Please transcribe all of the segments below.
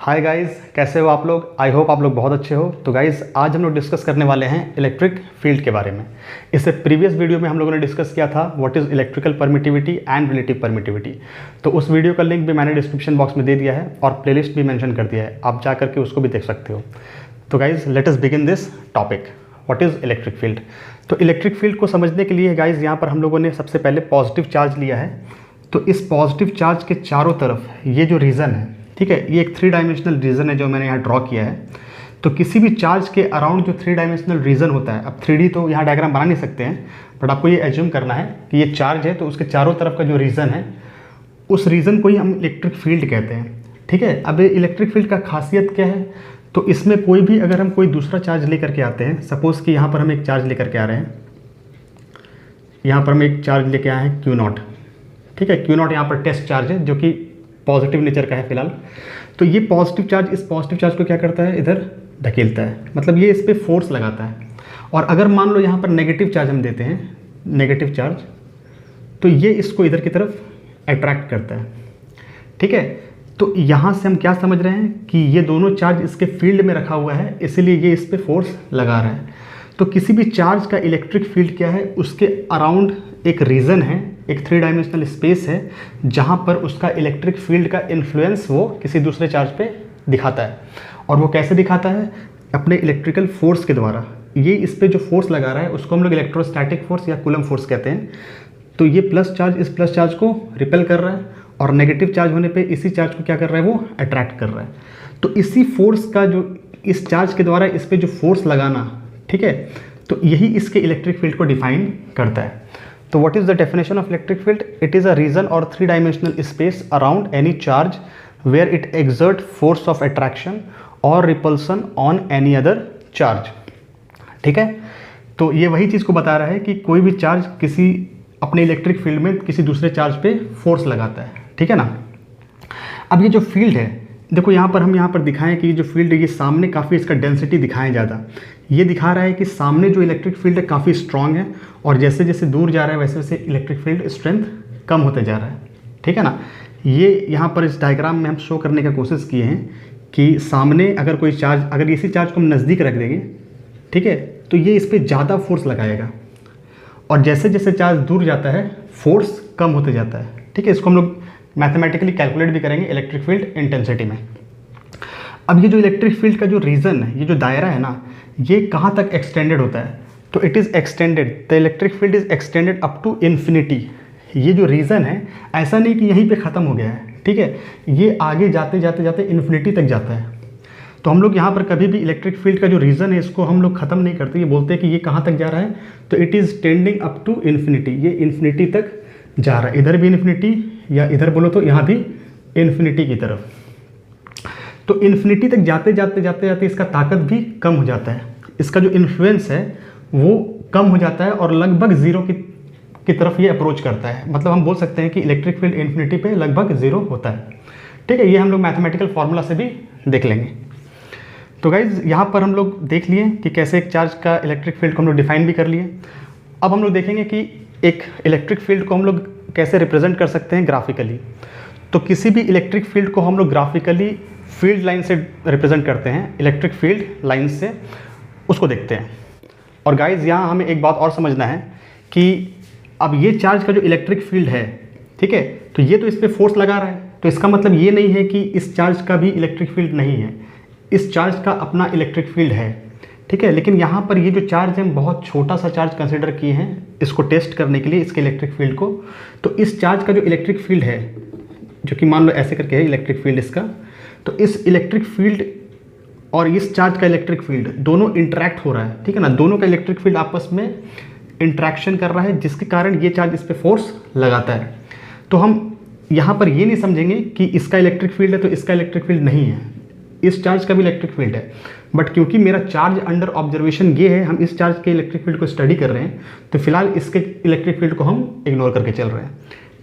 Hi guys, कैसे हो आप लोग। आई होप आप लोग बहुत अच्छे हो। तो गाइस आज हम लोग डिस्कस करने वाले हैं इलेक्ट्रिक फील्ड के बारे में। इससे प्रीवियस वीडियो में हम लोगों ने डिस्कस किया था what is electrical permittivity and relative permittivity. तो उस वीडियो का लिंक भी मैंने डिस्क्रिप्शन बॉक्स में दे दिया है और प्लेलिस्ट भी मेंशन कर दिया है, आप जा करके उसको भी देख सकते हो। तो guys let us begin this topic, what is electric field. तो इलेक्ट्रिक फील्ड को समझने के लिए गाइज यहाँ पर हम लोगों ने सबसे पहले पॉजिटिव चार्ज लिया है। तो इस पॉजिटिव चार्ज के चारों तरफ ये जो रीजन है, ठीक है, ये एक 3 डायमेंशनल रीजन है जो मैंने यहाँ ड्रॉ किया है। तो किसी भी चार्ज के अराउंड जो 3 डायमेंशनल रीजन होता है, अब 3D तो यहाँ डायग्राम बना नहीं सकते हैं, बट आपको ये एज्यूम करना है कि ये चार्ज है, तो उसके चारों तरफ का जो रीजन है उस रीजन को ही हम इलेक्ट्रिक फील्ड कहते हैं। ठीक है, अब इलेक्ट्रिक फील्ड का खासियत क्या है, तो इसमें कोई भी अगर हम कोई दूसरा चार्ज लेकर के आते हैं, सपोज़ कि यहाँ पर हम एक चार्ज लेकर के आ रहे हैं, यहाँ पर हम एक चार्ज लेके आए हैं Q0, ठीक है, Q0 यहाँ पर टेस्ट चार्ज है जो कि पॉजिटिव नेचर का है फिलहाल। तो ये पॉजिटिव चार्ज इस पॉजिटिव चार्ज को क्या करता है, इधर धकेलता है, मतलब ये इस पर फोर्स लगाता है। और अगर मान लो यहाँ पर नेगेटिव चार्ज हम देते हैं, नेगेटिव चार्ज, तो ये इसको इधर की तरफ अट्रैक्ट करता है। ठीक है, तो यहाँ से हम क्या समझ रहे हैं कि ये दोनों चार्ज इसके फील्ड में रखा हुआ है, इसीलिए ये इस पर फोर्स लगा रहा है। तो किसी भी चार्ज का इलेक्ट्रिक फील्ड क्या है, उसके अराउंड एक रीजन है, एक 3 डायमेंशनल स्पेस है जहाँ पर उसका इलेक्ट्रिक फील्ड का इन्फ्लुएंस वो किसी दूसरे चार्ज पे दिखाता है। और वो कैसे दिखाता है, अपने इलेक्ट्रिकल फोर्स के द्वारा। ये इस पर जो फोर्स लगा रहा है उसको हम लोग इलेक्ट्रोस्टैटिक फोर्स या कूलम फोर्स कहते हैं। तो ये प्लस चार्ज इस प्लस चार्ज को रिपेल कर रहा है और नेगेटिव चार्ज होने पे इसी चार्ज को क्या कर रहा है, वो अट्रैक्ट कर रहा है। तो इसी फोर्स का जो इस चार्ज के द्वारा इस पर जो फोर्स लगाना, ठीक है, तो यही इसके इलेक्ट्रिक फील्ड को डिफाइन करता है। तो what is the definition of electric field, it is a region और 3 dimensional space around any charge where it exert force of attraction और repulsion on any other charge. ठीक है, तो ये वही चीज़ को बता रहा है कि कोई भी चार्ज किसी अपने इलेक्ट्रिक फील्ड में किसी दूसरे चार्ज पे फोर्स लगाता है। ठीक है ना। अब ये जो फील्ड है, देखो यहाँ पर हम यहाँ पर दिखाएं कि जो फील्ड है ये सामने काफ़ी इसका डेंसिटी दिखाएं ज़्यादा, ये दिखा रहा है कि सामने जो इलेक्ट्रिक फील्ड है काफ़ी स्ट्रांग है और जैसे जैसे दूर जा रहा है वैसे वैसे इलेक्ट्रिक फील्ड स्ट्रेंथ कम होते जा रहा है। ठीक है ना। ये यहाँ पर इस डायग्राम में हम शो करने का कोशिश किए हैं कि सामने अगर कोई चार्ज, अगर इसी चार्ज को हम नज़दीक रख देंगे, ठीक है, तो ये इस पर ज़्यादा फोर्स लगाएगा और जैसे जैसे चार्ज दूर जाता है फोर्स कम होते जाता है। ठीक है, इसको हम लोग मैथमेटिकली कैलकुलेट भी करेंगे इलेक्ट्रिक फील्ड इंटेंसिटी में। अब ये जो इलेक्ट्रिक फील्ड का जो रीजन है, ये जो दायरा है ना, ये कहाँ तक एक्सटेंडेड होता है, तो it is extended, the electric field is extended up to infinity. ये जो रीजन है ऐसा नहीं कि यहीं पे ख़त्म हो गया है, ठीक है, ये आगे जाते जाते जाते इन्फिनिटी तक जाता है। तो हम लोग यहाँ पर कभी भी इलेक्ट्रिक फील्ड का जो रीजन है इसको हम लोग ख़त्म नहीं करते, ये बोलते हैं कि ये कहाँ तक जा रहा है, तो it is tending up to infinity, ये इन्फिनिटी तक जा रहा है, इधर भी इन्फिनिटी या इधर बोलो तो यहाँ भी इन्फिनिटी की तरफ। तो इन्फिनिटी तक जाते जाते जाते जाते इसका ताकत भी कम हो जाता है, इसका जो इन्फ्लुएंस है वो कम हो जाता है और लगभग ज़ीरो की तरफ ये अप्रोच करता है। मतलब हम बोल सकते हैं कि इलेक्ट्रिक फील्ड इन्फिनिटी पे लगभग ज़ीरो होता है। ठीक है, ये हम लोग मैथमेटिकल फार्मूला से भी देख लेंगे। तो गाइज यहाँ पर हम लोग देख लिए कि कैसे एक चार्ज का इलेक्ट्रिक फील्ड को हम लोग डिफाइन भी कर लिए। अब हम लोग देखेंगे कि एक इलेक्ट्रिक फील्ड को हम लोग कैसे रिप्रेजेंट कर सकते हैं ग्राफिकली। तो किसी भी इलेक्ट्रिक फील्ड को हम लोग ग्राफिकली फील्ड लाइन से रिप्रेजेंट करते हैं, इलेक्ट्रिक फील्ड लाइन से उसको देखते हैं। और गाइज यहाँ हमें एक बात और समझना है कि अब ये चार्ज का जो इलेक्ट्रिक फील्ड है, ठीक है, तो ये तो इस पर फोर्स लगा रहा है, तो इसका मतलब ये नहीं है कि इस चार्ज का भी इलेक्ट्रिक फील्ड नहीं है, इस चार्ज का अपना इलेक्ट्रिक फील्ड है। ठीक है, लेकिन यहाँ पर ये जो चार्ज है, बहुत छोटा सा चार्ज कंसिडर किए हैं इसको टेस्ट करने के लिए, इसके इलेक्ट्रिक फील्ड को। तो इस चार्ज का जो इलेक्ट्रिक फील्ड है, जो कि मान लो ऐसे करके है इलेक्ट्रिक फील्ड इसका, तो इस इलेक्ट्रिक फील्ड और इस चार्ज का इलेक्ट्रिक फील्ड दोनों इंटरैक्ट हो रहा है। ठीक है ना, दोनों का इलेक्ट्रिक फील्ड आपस में इंट्रैक्शन कर रहा है, जिसके कारण ये चार्ज इस पर फोर्स लगाता है। तो हम यहाँ पर ये नहीं समझेंगे कि इसका इलेक्ट्रिक फील्ड है तो इसका इलेक्ट्रिक फील्ड नहीं है, इस चार्ज का भी इलेक्ट्रिक फील्ड है, बट क्योंकि मेरा चार्ज अंडर ऑब्जर्वेशन ये है, हम इस चार्ज के इलेक्ट्रिक फील्ड को स्टडी कर रहे हैं, तो फिलहाल इसके इलेक्ट्रिक फील्ड को हम इग्नोर करके चल रहे हैं।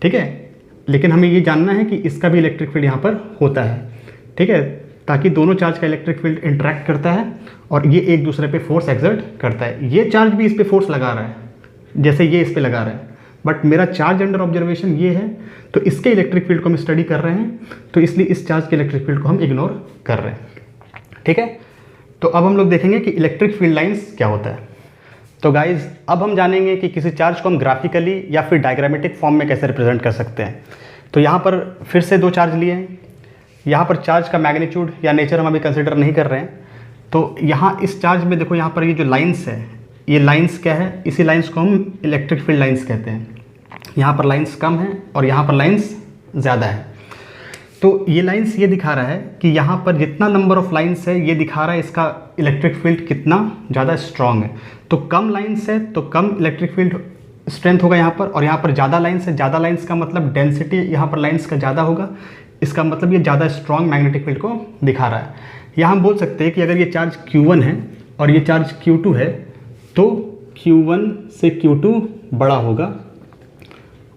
ठीक है, लेकिन हमें ये जानना है कि इसका भी इलेक्ट्रिक फील्ड यहाँ पर होता है। ठीक है, ताकि दोनों चार्ज का इलेक्ट्रिक फील्ड इंटरैक्ट करता है और ये एक दूसरे पे फोर्स एक्सर्ट करता है। ये चार्ज भी इस पर फोर्स लगा रहा है जैसे ये इस पर लगा रहा है, बट मेरा चार्ज अंडर ऑब्जर्वेशन ये है, तो इसके इलेक्ट्रिक फील्ड को हम स्टडी कर रहे हैं, तो इसलिए इस चार्ज के इलेक्ट्रिक फील्ड को हम इग्नोर कर रहे हैं। ठीक है, तो अब हम लोग देखेंगे कि इलेक्ट्रिक फील्ड लाइंस क्या होता है। तो गाइज अब हम जानेंगे कि किसी चार्ज को हम ग्राफिकली या फिर डायग्रामेटिक फॉर्म में कैसे रिप्रेजेंट कर सकते हैं। तो यहाँ पर फिर से दो चार्ज लिए हैं, यहाँ पर चार्ज का मैग्नीट्यूड या नेचर हम अभी कंसिडर नहीं कर रहे हैं। तो यहाँ इस चार्ज में देखो, यहाँ पर ये जो लाइंस है, ये लाइंस क्या है, इसी लाइंस को हम इलेक्ट्रिक फील्ड लाइंस कहते हैं। यहाँ पर लाइंस कम है और यहाँ पर लाइंस ज़्यादा है। तो ये लाइंस ये दिखा रहा है कि यहाँ पर जितना नंबर ऑफ लाइंस है, ये दिखा रहा है इसका इलेक्ट्रिक फील्ड कितना ज़्यादा स्ट्रॉन्ग है। तो कम लाइंस है तो कम इलेक्ट्रिक फील्ड स्ट्रेंथ होगा यहाँ पर, और यहाँ पर ज़्यादा लाइंस है, ज़्यादा लाइंस का मतलब डेंसिटी यहाँ पर लाइंस का ज़्यादा होगा, इसका मतलब ये ज़्यादा स्ट्रॉन्ग मैग्नेटिक फील्ड को दिखा रहा है। यहाँ हम बोल सकते हैं कि अगर ये चार्ज Q1 है और ये चार्ज Q2 है, तो Q1 से Q2 बड़ा होगा।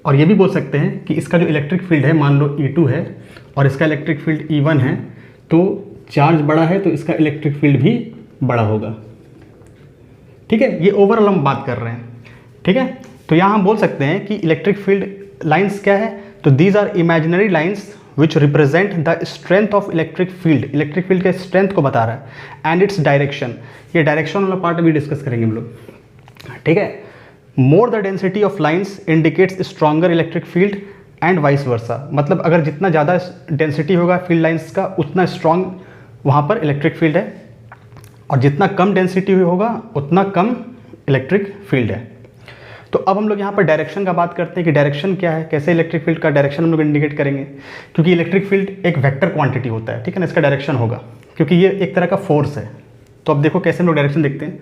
और ये भी बोल सकते हैं कि इसका जो इलेक्ट्रिक फील्ड है, मान लो E2 है और इसका इलेक्ट्रिक फील्ड E1 है, तो चार्ज बड़ा है तो इसका इलेक्ट्रिक फील्ड भी बड़ा होगा। ठीक है, ये ओवरऑल हम बात कर रहे हैं। ठीक है, तो यहाँ हम बोल सकते हैं कि इलेक्ट्रिक फील्ड लाइंस क्या है, तो these are imaginary lines which represent the strength of electric field. Electric field के स्ट्रेंथ को बता रहा है एंड इट्स डायरेक्शन। ये डायरेक्शन वाला पार्ट अभी डिस्कस करेंगे हम लोग। ठीक है, more the density of lines indicates stronger electric field and vice versa. मतलब अगर जितना ज़्यादा डेंसिटी होगा फील्ड लाइंस का, उतना स्ट्रॉन्ग वहाँ पर इलेक्ट्रिक फील्ड है, और जितना कम डेंसिटी होगा उतना कम इलेक्ट्रिक फील्ड है। तो अब हम लोग यहाँ पर डायरेक्शन का बात करते हैं कि डायरेक्शन क्या है, कैसे इलेक्ट्रिक फील्ड का डायरेक्शन हम लोग इंडिकेट करेंगे। क्योंकि इलेक्ट्रिक फील्ड एक वेक्टर क्वांटिटी होता है, ठीक है ना, इसका डायरेक्शन होगा क्योंकि ये एक तरह का फोर्स है। तो अब देखो कैसे हम लोग डायरेक्शन देखते हैं।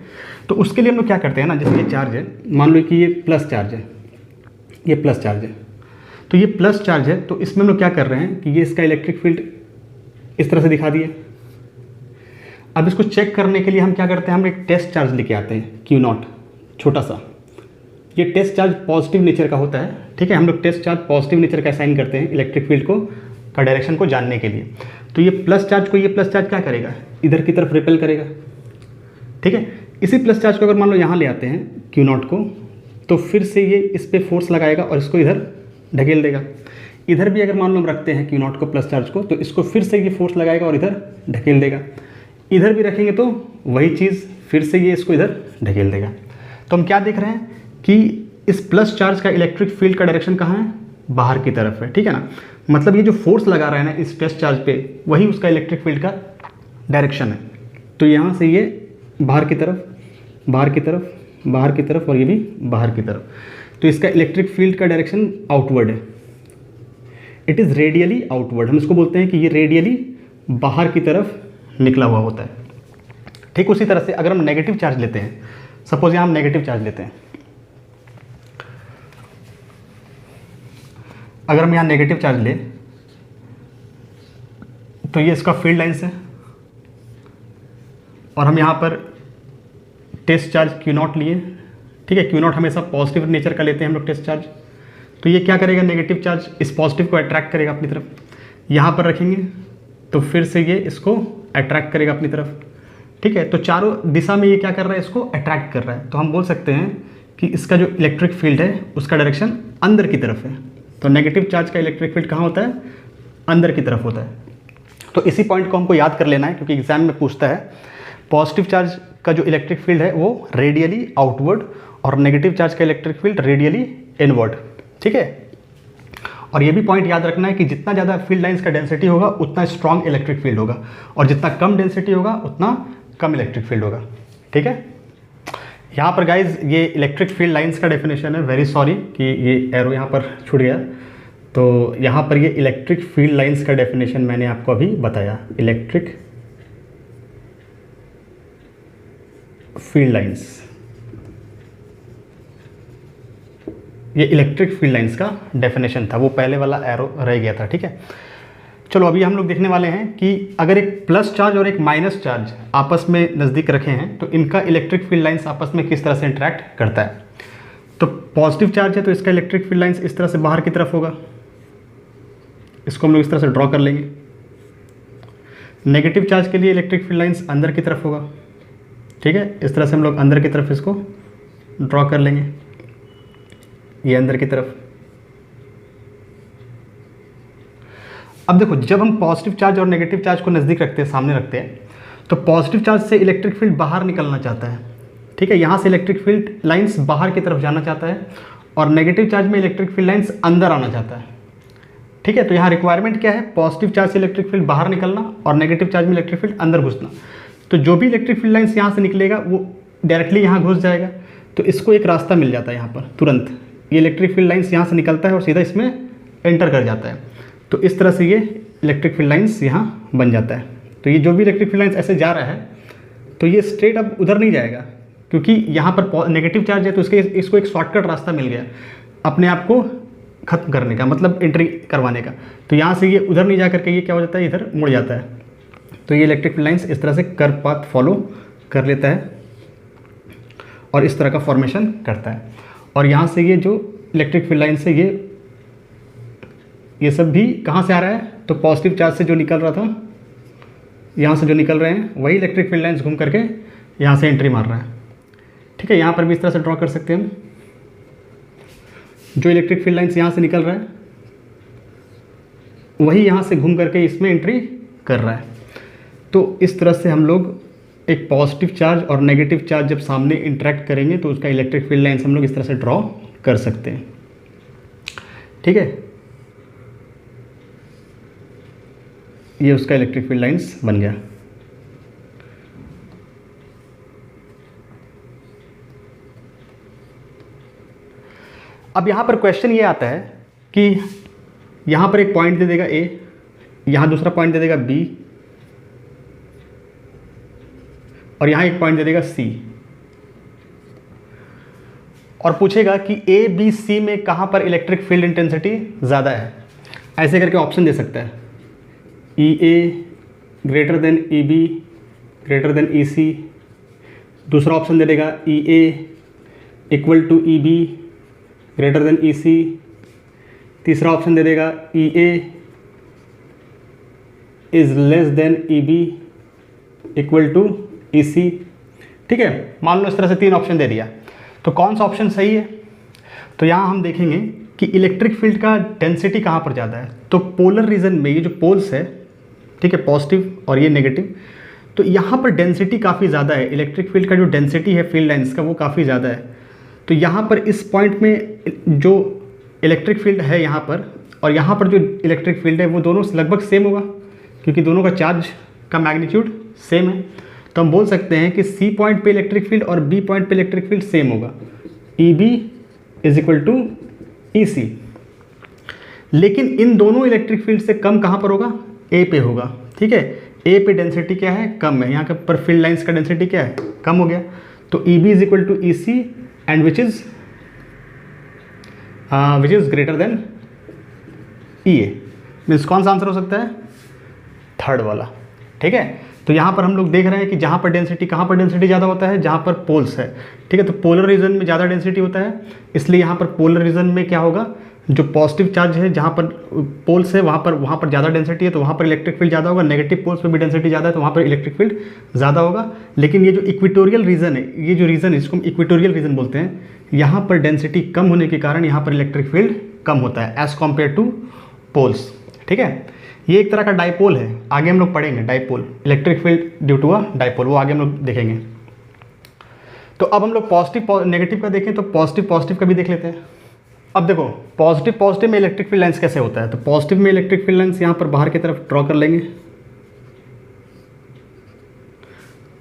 तो उसके लिए हम लोग क्या करते हैं ना, जैसे ये चार्ज है, मान लो कि ये प्लस चार्ज है, ये प्लस चार्ज है, तो ये प्लस चार्ज है, तो इसमें हम लोग क्या कर रहे हैं कि ये इसका इलेक्ट्रिक फील्ड इस तरह से दिखा दिए। अब इसको चेक करने के लिए हम क्या करते हैं, हम एक टेस्ट चार्ज लेके आते हैं Q0 छोटा सा। ये टेस्ट चार्ज पॉजिटिव नेचर का होता है। ठीक है, हम लोग टेस्ट चार्ज पॉजिटिव नेचर का असाइन करते हैं इलेक्ट्रिक फील्ड को का डायरेक्शन को जानने के लिए। तो ये प्लस चार्ज को, ये प्लस चार्ज क्या करेगा, इधर की तरफ रिपेल करेगा। ठीक है, इसी प्लस चार्ज को अगर मान लो यहाँ ले आते हैं Q0 को, तो फिर से ये इस पर फोर्स लगाएगा और इसको इधर ढकेल देगा। इधर भी अगर मान लो हम रखते हैं Q0 को प्लस चार्ज को, तो इसको फिर से ये फोर्स लगाएगा और इधर ढकेल देगा। इधर भी रखेंगे तो वही चीज़, फिर से ये इसको इधर ढकेल देगा। तो हम क्या देख रहे हैं कि इस प्लस चार्ज का इलेक्ट्रिक फील्ड का डायरेक्शन कहाँ है, बाहर की तरफ है। ठीक है ना, मतलब ये जो फोर्स लगा रहा है ना इस टेस्ट चार्ज पे, वही उसका इलेक्ट्रिक फील्ड का डायरेक्शन है। तो यहाँ से ये बाहर की तरफ, बाहर की तरफ, बाहर की तरफ, और ये भी बाहर की तरफ। तो इसका इलेक्ट्रिक फील्ड का डायरेक्शन आउटवर्ड है, इट इज़ रेडियली आउटवर्ड। हम इसको बोलते हैं कि ये रेडियली बाहर की तरफ निकला हुआ होता है। ठीक उसी तरह से अगर हम नेगेटिव चार्ज लेते हैं, सपोज यहाँ हम नेगेटिव चार्ज लेते हैं, अगर हम यहाँ नेगेटिव चार्ज लें तो ये इसका फील्ड लाइंस है, और हम यहाँ पर टेस्ट चार्ज Q0 लिए। ठीक है, Q0 हमेशा पॉजिटिव नेचर का लेते हैं हम लोग टेस्ट चार्ज। तो ये क्या करेगा, नेगेटिव चार्ज इस पॉजिटिव को अट्रैक्ट करेगा अपनी तरफ, यहाँ पर रखेंगे तो फिर से ये इसको अट्रैक्ट करेगा अपनी तरफ। ठीक है, तो चारों दिशा में ये क्या कर रहा है, इसको अट्रैक्ट कर रहा है। तो हम बोल सकते हैं कि इसका जो इलेक्ट्रिक फील्ड है उसका डायरेक्शन अंदर की तरफ है। तो नेगेटिव चार्ज का इलेक्ट्रिक फील्ड कहाँ होता है, अंदर की तरफ होता है। तो इसी पॉइंट को हमको याद कर लेना है क्योंकि एग्जाम में पूछता है। पॉजिटिव चार्ज का जो इलेक्ट्रिक फील्ड है वो रेडियली आउटवर्ड, और नेगेटिव चार्ज का इलेक्ट्रिक फील्ड रेडियली इनवर्ड। ठीक है, और ये भी पॉइंट याद रखना है कि जितना ज़्यादा फील्ड लाइंस का डेंसिटी होगा उतना स्ट्रॉन्ग इलेक्ट्रिक फील्ड होगा, और जितना कम डेंसिटी होगा उतना कम इलेक्ट्रिक फील्ड होगा। ठीक है, यहाँ पर गाइज ये इलेक्ट्रिक फील्ड लाइंस का डेफिनेशन है। वेरी सॉरी कि ये एरो यहाँ पर छूट गया। तो यहाँ पर ये इलेक्ट्रिक फील्ड लाइंस का डेफिनेशन मैंने आपको अभी बताया। इलेक्ट्रिक फील्ड लाइंस, ये इलेक्ट्रिक फील्ड लाइंस का डेफिनेशन था, वो पहले वाला एरो रह गया था। ठीक है, चलो अभी हम लोग देखने वाले हैं कि अगर एक प्लस चार्ज और एक माइनस चार्ज आपस में नज़दीक रखे हैं तो इनका इलेक्ट्रिक फील्ड लाइंस आपस में किस तरह से इंटरेक्ट करता है। तो पॉजिटिव चार्ज है तो इसका इलेक्ट्रिक फील्ड लाइंस इस तरह से बाहर की तरफ होगा, इसको हम लोग इस तरह से ड्रॉ कर लेंगे। नेगेटिव चार्ज के लिए इलेक्ट्रिक फील्ड लाइंस अंदर की तरफ होगा। ठीक है, इस तरह से हम लोग अंदर की तरफ इसको ड्रॉ कर लेंगे। ये अंदर की तरफ। अब देखो, जब हम पॉजिटिव चार्ज और नेगेटिव चार्ज को नज़दीक रखते हैं, सामने रखते हैं, तो पॉजिटिव चार्ज से इलेक्ट्रिक फील्ड बाहर निकलना चाहता है, ठीक है, यहाँ से इलेक्ट्रिक फील्ड लाइंस बाहर की तरफ जाना चाहता है, और नेगेटिव चार्ज में इलेक्ट्रिक फील्ड लाइंस अंदर आना चाहता है, ठीक है। तो यहाँ रिक्वायरमेंट क्या है, पॉजिटिव चार्ज से इलेक्ट्रिक फील्ड बाहर निकलना और नेगेटिव चार्ज में इलेक्ट्रिक फील्ड अंदर घुसना। तो जो भी इलेक्ट्रिक फील्ड लाइंस यहाँ से निकलेगा वो डायरेक्टली यहाँ घुस जाएगा, तो इसको एक रास्ता मिल जाता है यहाँ पर तुरंत। ये इलेक्ट्रिक फील्ड लाइंस यहाँ से निकलता है और सीधा इसमें एंटर कर जाता है। तो इस तरह से ये इलेक्ट्रिक फील्ड लाइंस यहाँ बन जाता है। तो ये जो भी इलेक्ट्रिक फील्ड लाइंस ऐसे जा रहा है, तो ये स्ट्रेट अब उधर नहीं जाएगा, क्योंकि यहाँ पर नेगेटिव चार्ज है, तो इसको एक शॉर्टकट रास्ता मिल गया अपने आप को ख़त्म करने का, मतलब एंट्री करवाने का। तो यहाँ से ये उधर नहीं जा करके ये क्या हो जाता है, इधर मुड़ जाता है। तो ये इलेक्ट्रिक फील्ड लाइंस इस तरह से कर्व पाथ फॉलो कर लेता है और इस तरह का फॉर्मेशन करता है। और यहाँ से ये जो इलेक्ट्रिक फील्ड लाइंस है, ये सब भी कहाँ से आ रहा है, तो पॉजिटिव चार्ज से जो निकल रहा था, यहाँ से जो निकल रहे हैं वही इलेक्ट्रिक फील्ड लाइंस घूम करके यहाँ से एंट्री मार रहा है, ठीक है। यहाँ पर भी इस तरह से ड्रॉ कर सकते हैं हम। जो इलेक्ट्रिक फील्ड लाइंस यहाँ से निकल रहा है वही यहाँ से घूम करके इसमें एंट्री कर रहा है। तो इस तरह से हम लोग एक पॉजिटिव चार्ज और नेगेटिव चार्ज जब सामने इंटरेक्ट करेंगे तो उसका इलेक्ट्रिक फील्ड लाइंस हम लोग इस तरह से ड्रॉ कर सकते हैं, ठीक है। ये उसका इलेक्ट्रिक फील्ड लाइंस बन गया। अब यहाँ पर क्वेश्चन ये आता है कि यहाँ पर एक पॉइंट दे देगा A, यहाँ दूसरा पॉइंट दे देगा B, और यहाँ एक पॉइंट दे देगा C, और पूछेगा कि A, B, C में कहाँ पर इलेक्ट्रिक फील्ड इंटेंसिटी ज़्यादा है। ऐसे करके ऑप्शन दे सकता है, EA greater than EB greater than EC। दूसरा ऑप्शन दे देगा EA equal to EB greater than EC। तीसरा ऑप्शन दे देगा EA is less than EB equal to EC, ठीक है। मान लो इस तरह से 3 ऑप्शन दे दिया, तो कौन सा ऑप्शन सही है। तो यहाँ हम देखेंगे कि इलेक्ट्रिक फील्ड का डेंसिटी कहाँ पर ज़्यादा है। तो पोलर रीजन में ये जो पोल्स है, ठीक है, पॉजिटिव और ये नेगेटिव, तो यहाँ पर डेंसिटी काफ़ी ज़्यादा है। इलेक्ट्रिक फील्ड का जो डेंसिटी है फील्ड लाइंस का वो काफ़ी ज़्यादा है। तो यहाँ पर इस पॉइंट में जो इलेक्ट्रिक फील्ड है यहाँ पर और यहाँ पर जो इलेक्ट्रिक फील्ड है वो दोनों लगभग सेम होगा, क्योंकि दोनों का चार्ज का मैग्नीट्यूड सेम है। तो हम बोल सकते हैं कि C पॉइंट पे इलेक्ट्रिक फील्ड और B पॉइंट पे इलेक्ट्रिक फील्ड सेम होगा, EB is equal to EC। लेकिन इन दोनों इलेक्ट्रिक फील्ड से कम कहाँ पर होगा, A पे होगा, ठीक है। A पे डेंसिटी क्या है, कम है। यहाँ के पर फील्ड लाइंस का डेंसिटी क्या है, कम हो गया। तो EB is equal to EC and which is greater than EA। Means कौन सा आंसर हो सकता है, थर्ड वाला, ठीक है। तो यहाँ पर हम लोग देख रहे हैं कि जहाँ पर डेंसिटी, कहाँ पर डेंसिटी ज़्यादा होता है, जहाँ पर पोल्स है, ठीक है। तो पोलर रीजन में ज़्यादा डेंसिटी होता है, इसलिए यहाँ पर पोलर रीजन में क्या होगा, जो पॉजिटिव चार्ज है जहाँ पर पोल्स है वहाँ पर ज़्यादा डेंसिटी है, तो वहाँ पर इलेक्ट्रिक फील्ड ज़्यादा होगा। नेगेटिव पोल्स पर भी डेंसिटी ज़्यादा है, तो वहाँ पर इलेक्ट्रिक फील्ड ज़्यादा होगा। लेकिन ये जो इक्वेटोरियल रीजन है, ये जो रीजन है इसको हम इक्वेटोरियल रीजन बोलते हैं, यहाँ पर डेंसिटी कम होने के कारण यहाँ पर इलेक्ट्रिक फील्ड कम होता है एज़ कम्पेयर टू पोल्स, ठीक है। ये एक तरह का डाइपोल है, आगे हम लोग पढ़ेंगे dipole, electric field due to a dipole, वो आगे हम लोग देखेंगे। तो अब हम लोग पॉजिटिव नेगेटिव का देखें, तो पॉजिटिव का भी देख लेते हैं। अब देखो पॉजिटिव में इलेक्ट्रिक फील्ड लाइंस कैसे होता है। तो पॉजिटिव में इलेक्ट्रिक फील्ड लाइंस यहाँ पर बाहर की तरफ ड्रॉ कर लेंगे,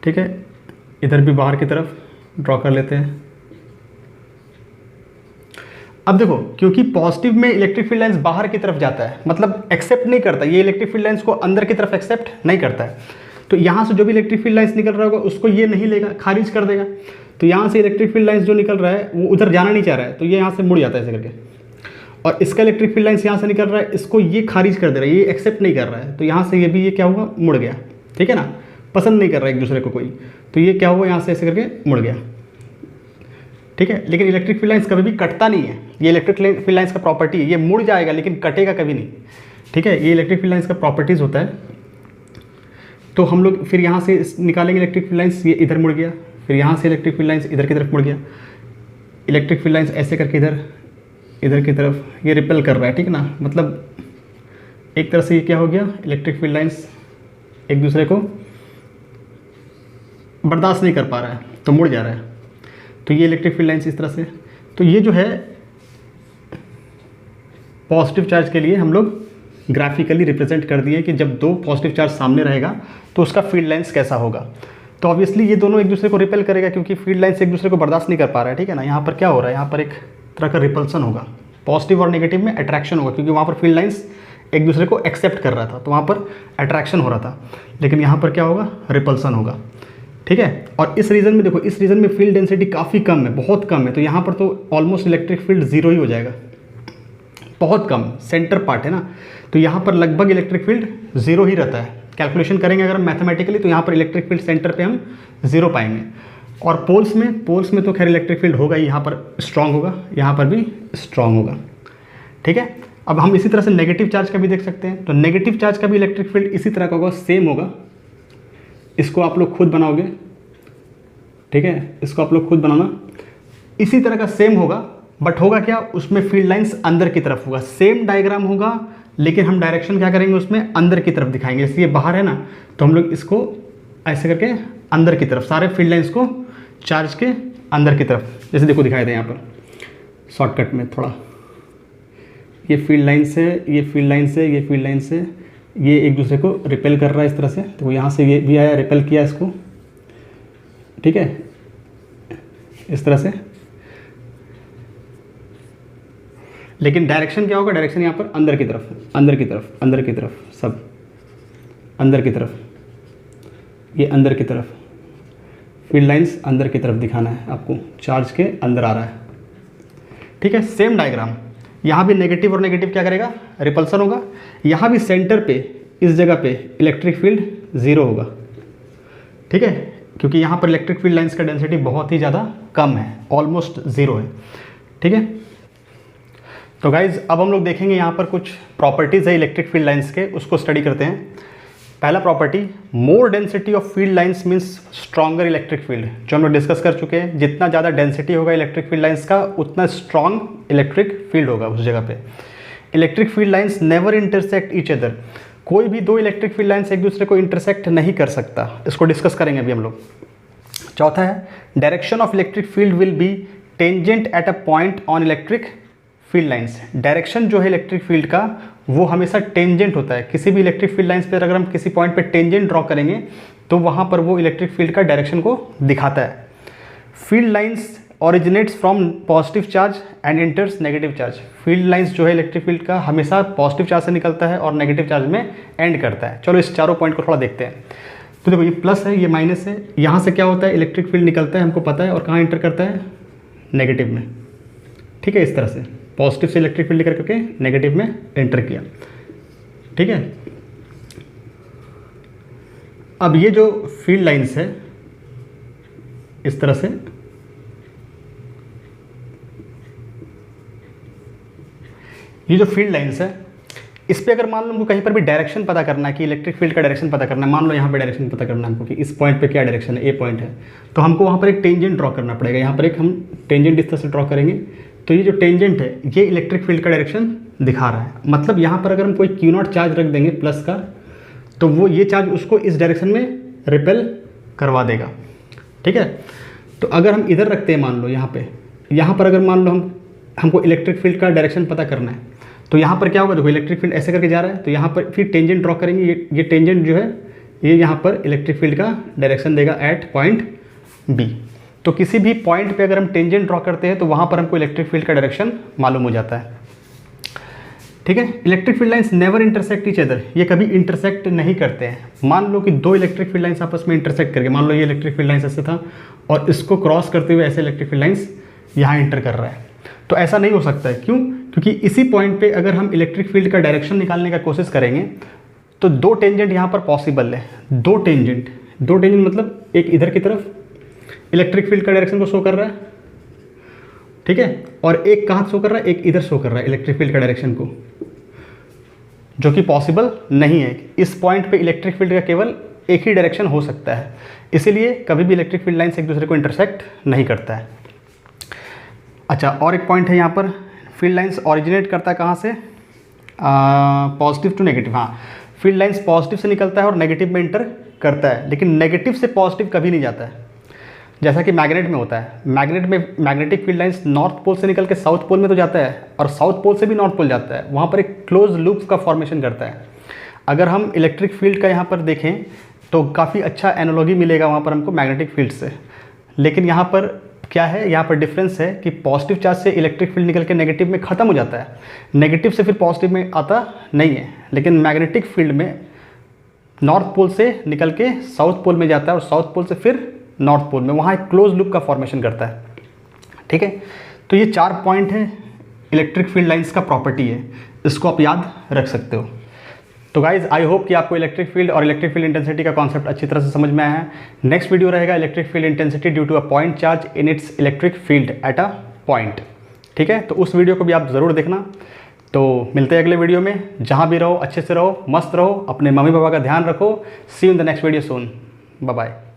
ठीक है। इधर भी बाहर की तरफ ड्रॉ कर लेते हैं। अब देखो, क्योंकि पॉजिटिव में इलेक्ट्रिक फील्ड लाइंस बाहर की तरफ जाता है, मतलब एक्सेप्ट नहीं करता, ये इलेक्ट्रिक फील्ड लाइंस को अंदर की तरफ एक्सेप्ट नहीं करता है। तो यहाँ से जो भी इलेक्ट्रिक फील्ड लाइंस निकल रहा होगा उसको ये नहीं लेगा, खारिज कर देगा। तो यहाँ से इलेक्ट्रिक फील्ड लाइंस जो निकल रहा है वो उधर जाना नहीं चाह रहा है, तो ये यहाँ से मुड़ जाता है ऐसे करके। और इसका इलेक्ट्रिक फील्ड लाइंस यहाँ से निकल रहा है, इसको ये खारिज कर दे रहा है, ये एक्सेप्ट नहीं कर रहा है। तो यहाँ से ये भी ये क्या हुआ, मुड़ गया, ठीक है ना, पसंद नहीं कर रहा है एक दूसरे को कोई। तो ये क्या हुआ, यहाँ से ऐसे करके मुड़ गया, ठीक है। लेकिन इलेक्ट्रिक फील्ड लाइंस कभी भी कटता नहीं है, ये इलेक्ट्रिक फील्ड लाइंस का प्रॉपर्टी है, ये मुड़ जाएगा लेकिन कटेगा कभी नहीं, ठीक है। ये इलेक्ट्रिक फील्ड लाइंस का प्रॉपर्टीज़ होता है। तो हम लोग फिर यहाँ से निकालेंगे इलेक्ट्रिक फील्ड लाइंस, ये इधर मुड़ गया, फिर यहाँ से इलेक्ट्रिक फील्ड लाइंस इधर की तरफ मुड़ गया, इलेक्ट्रिक फील्ड लाइंस ऐसे करके इधर इधर की तरफ ये रिपेल कर रहा है, ठीक है ना, मतलब एक तरह से ये क्या हो गया, इलेक्ट्रिक फील्ड लाइंस एक दूसरे को बर्दाश्त नहीं कर पा रहा है तो मुड़ जा रहा है। तो ये इलेक्ट्रिक फील्ड लाइंस इस तरह से, तो ये जो है पॉजिटिव चार्ज के लिए हम लोग ग्राफिकली रिप्रेजेंट कर दिए कि जब दो पॉजिटिव चार्ज सामने रहेगा तो उसका फील्ड लाइंस कैसा होगा। तो ऑब्वियसली ये दोनों एक दूसरे को रिपेल करेगा क्योंकि फील्ड लाइंस एक दूसरे को बर्दाश्त नहीं कर पा रहा है, ठीक है ना। यहाँ पर क्या हो रहा है, यहाँ पर एक तरह का रिपल्सन होगा, पॉजिटिव और नेगेटिव में अट्रैक्शन होगा क्योंकि वहाँ पर फील्ड लाइंस एक दूसरे को एक्सेप्ट कर रहा था तो वहाँ पर अट्रैक्शन हो रहा था, लेकिन यहाँ पर क्या होगा, रिपल्सन होगा, ठीक है। और इस रीजन में देखो, इस रीजन में फील्ड डेंसिटी काफ़ी कम है, बहुत कम है, तो यहाँ पर तो ऑलमोस्ट इलेक्ट्रिक फील्ड जीरो ही हो जाएगा, बहुत कम सेंटर पार्ट है ना, तो यहाँ पर लगभग इलेक्ट्रिक फील्ड जीरो ही रहता है। कैलकुलेशन करेंगे अगर हम मैथमेटिकली तो यहाँ पर इलेक्ट्रिक फील्ड सेंटर पे हम जीरो पाएंगे। और पोल्स में तो खैर इलेक्ट्रिक फील्ड होगा ही, यहाँ पर स्ट्रांग होगा, यहाँ पर भी स्ट्रांग होगा, ठीक है। अब हम इसी तरह से नेगेटिव चार्ज का भी देख सकते हैं, तो नेगेटिव चार्ज का भी इलेक्ट्रिक फील्ड इसी तरह का होगा, सेम होगा। इसको आप लोग खुद बनाओगे, ठीक है, इसको आप लोग खुद बनाना, इसी तरह का सेम होगा, बट होगा क्या, उसमें फील्ड लाइंस अंदर की तरफ होगा, सेम डायग्राम होगा, लेकिन हम डायरेक्शन क्या करेंगे उसमें, अंदर की तरफ दिखाएंगे। जैसे ये बाहर है ना, तो हम लोग इसको ऐसे करके अंदर की तरफ, सारे फील्ड लाइंस को चार्ज के अंदर की तरफ, जैसे देखो दिखाए थे यहाँ पर शॉर्टकट में थोड़ा, ये फील्ड लाइन से, ये फील्ड लाइन से, ये फील्ड लाइन से, ये एक दूसरे को रिपेल कर रहा है इस तरह से, तो यहाँ से ये भी आया, रिपेल किया इसको, ठीक है, इस तरह से। लेकिन डायरेक्शन क्या होगा, डायरेक्शन यहाँ पर अंदर की तरफ, अंदर की तरफ, अंदर की तरफ, सब अंदर की तरफ, ये अंदर की तरफ, फील्ड लाइंस अंदर की तरफ दिखाना है आपको, चार्ज के अंदर आ रहा है, ठीक है। सेम डायग्राम, यहाँ भी नेगेटिव और नेगेटिव क्या करेगा, रिपल्सन होगा। यहाँ भी सेंटर पे, इस जगह पे इलेक्ट्रिक फील्ड ज़ीरो होगा, ठीक है, क्योंकि यहाँ पर इलेक्ट्रिक फील्ड लाइंस का डेंसिटी बहुत ही ज़्यादा कम है, ऑलमोस्ट ज़ीरो है, ठीक है। तो गाइज अब हम लोग देखेंगे यहाँ पर कुछ प्रॉपर्टीज़ है इलेक्ट्रिक फील्ड लाइंस के, उसको स्टडी करते हैं। पहला property, more density of field lines means stronger electric field, जो हम लोग डिस्कस कर चुके हैं। जितना ज़्यादा डेंसिटी होगा इलेक्ट्रिक फील्ड लाइंस का, उतना स्ट्रॉन्ग इलेक्ट्रिक फील्ड होगा उस जगह पे। Electric field lines never intersect each other, कोई भी दो इलेक्ट्रिक फील्ड लाइंस एक दूसरे को इंटरसेक्ट नहीं कर सकता, इसको डिस्कस करेंगे अभी हम लोग। चौथा है, direction of electric field will be tangent at a point on electric field lines, direction जो है इलेक्ट्रिक फील्ड का वो हमेशा टेंजेंट होता है। किसी भी इलेक्ट्रिक फील्ड लाइंस पर अगर हम किसी पॉइंट पे टेंजेंट ड्रॉ करेंगे तो वहाँ पर वो इलेक्ट्रिक फील्ड का डायरेक्शन को दिखाता है। Field lines originates from positive charge and enters negative charge, field lines जो है इलेक्ट्रिक फील्ड का हमेशा पॉजिटिव चार्ज से निकलता है और नेगेटिव चार्ज में एंड करता है। चलो इस चारों पॉइंट को थोड़ा देखते हैं। तो देखो ये प्लस है, ये माइनस है, यहाँ से क्या होता है, इलेक्ट्रिक फील्ड निकलता है, हमको पता है, और कहाँ एंटर करता है, नेगेटिव में, ठीक है। इस तरह से पॉजिटिव से इलेक्ट्रिक फील्ड लेकर के नेगेटिव में एंटर किया, ठीक है। अब ये जो फील्ड लाइंस है इस तरह से, ये जो फील्ड लाइंस है इस पे अगर मान लो हमको कहीं पर भी डायरेक्शन पता करना है कि इलेक्ट्रिक फील्ड का डायरेक्शन पता करना है, मान लो यहाँ पे डायरेक्शन पता करना है हमको कि इस पॉइंट पे क्या डायरेक्शन है, ए पॉइंट है, तो हमको वहाँ पर एक टेंजेंट ड्रॉ करना पड़ेगा। यहाँ पर एक हम टेंजेंट इस तरह से ड्रॉ करेंगे, तो ये जो टेंजेंट है ये इलेक्ट्रिक फील्ड का डायरेक्शन दिखा रहा है। मतलब यहाँ पर अगर हम कोई Q0 चार्ज रख देंगे प्लस का, तो वो ये चार्ज उसको इस डायरेक्शन में रिपेल करवा देगा, ठीक है। तो अगर हम इधर रखते हैं, मान लो यहाँ पर अगर मान लो हमको इलेक्ट्रिक फील्ड का डायरेक्शन पता करना है, तो यहाँ पर क्या होगा, देखो इलेक्ट्रिक फील्ड ऐसे करके जा रहा है, तो यहाँ पर फिर टेंजेंट ड्रॉ करेंगे, ये टेंजेंट जो है ये यहाँ पर इलेक्ट्रिक फील्ड का डायरेक्शन देगा एट पॉइंट बी। तो किसी भी पॉइंट पे अगर हम टेंजेंट ड्रॉ करते हैं तो वहाँ पर हमको इलेक्ट्रिक फील्ड का डायरेक्शन मालूम हो जाता है, ठीक है। Electric field lines never intersect each other, ये कभी इंटरसेक्ट नहीं करते हैं। मान लो कि दो इलेक्ट्रिक फील्ड लाइंस आपस में इंटरसेक्ट करके, मान लो ये इलेक्ट्रिक फील्ड लाइंस ऐसे था और इसको क्रॉस करते हुए ऐसे इलेक्ट्रिक फील्ड लाइंस यहाँ इंटर कर रहा है, तो ऐसा नहीं हो सकता है। क्यों? क्योंकि इसी पॉइंट पे अगर हम इलेक्ट्रिक फील्ड का डायरेक्शन निकालने का कोशिश करेंगे तो दो टेंजेंट यहाँ पर पॉसिबल है। दो टेंजेंट मतलब एक इधर की तरफ इलेक्ट्रिक फील्ड का डायरेक्शन को शो कर रहा है, ठीक है, और एक कहाँ शो कर रहा है, एक इधर शो कर रहा है इलेक्ट्रिक फील्ड का डायरेक्शन को, जो कि पॉसिबल नहीं है। इस पॉइंट पे इलेक्ट्रिक फील्ड का केवल एक ही डायरेक्शन हो सकता है, इसीलिए कभी भी इलेक्ट्रिक फील्ड लाइंस एक दूसरे को इंटरसेक्ट नहीं करता है। अच्छा, और एक पॉइंट है यहाँ पर, फील्ड लाइंस ओरिजिनेट करता है कहाँ से, पॉजिटिव टू नेगेटिव। हाँ, फील्ड लाइंस पॉजिटिव से निकलता है और नेगेटिव में इंटर करता है, लेकिन नेगेटिव से पॉजिटिव कभी नहीं जाता है, जैसा कि मैग्नेट में होता है। मैग्नेट में magnetic field lines north pole से निकल के साउथ पोल में तो जाता है और साउथ पोल से भी नॉर्थ पोल जाता है, वहाँ पर एक क्लोज लूप का फॉर्मेशन करता है। अगर हम इलेक्ट्रिक फील्ड का यहाँ पर देखें तो काफ़ी अच्छा एनालॉजी मिलेगा वहाँ पर हमको मैग्नेटिक फील्ड से। लेकिन यहाँ पर क्या है, यहाँ पर डिफरेंस है कि पॉजिटिव चार्ज से इलेक्ट्रिक फील्ड निकल के नेगेटिव में ख़त्म हो जाता है, नेगेटिव से फिर पॉजिटिव में आता नहीं है। लेकिन मैग्नेटिक फील्ड में नॉर्थ पोल से निकल के साउथ पोल में जाता है और साउथ पोल से फिर नॉर्थ पोल में, वहाँ एक क्लोज लूप का फॉर्मेशन करता है। ठीक है, तो ये 4 पॉइंट है इलेक्ट्रिक फील्ड लाइंस का प्रॉपर्टी है, इसको आप याद रख सकते हो। तो गाइज आई होप कि आपको इलेक्ट्रिक फील्ड और इलेक्ट्रिक फील्ड इंटेंसिटी का कॉन्सेप्ट अच्छी तरह से समझ में आया है। नेक्स्ट वीडियो रहेगा electric field intensity due to a point charge in its electric field at a point. ठीक है, तो उस वीडियो को भी आप ज़रूर देखना। तो मिलते हैं अगले वीडियो में, जहाँ भी रहो अच्छे से रहो, मस्त रहो, अपने मम्मी पापा का ध्यान रखो। See you in the next video soon, bye bye.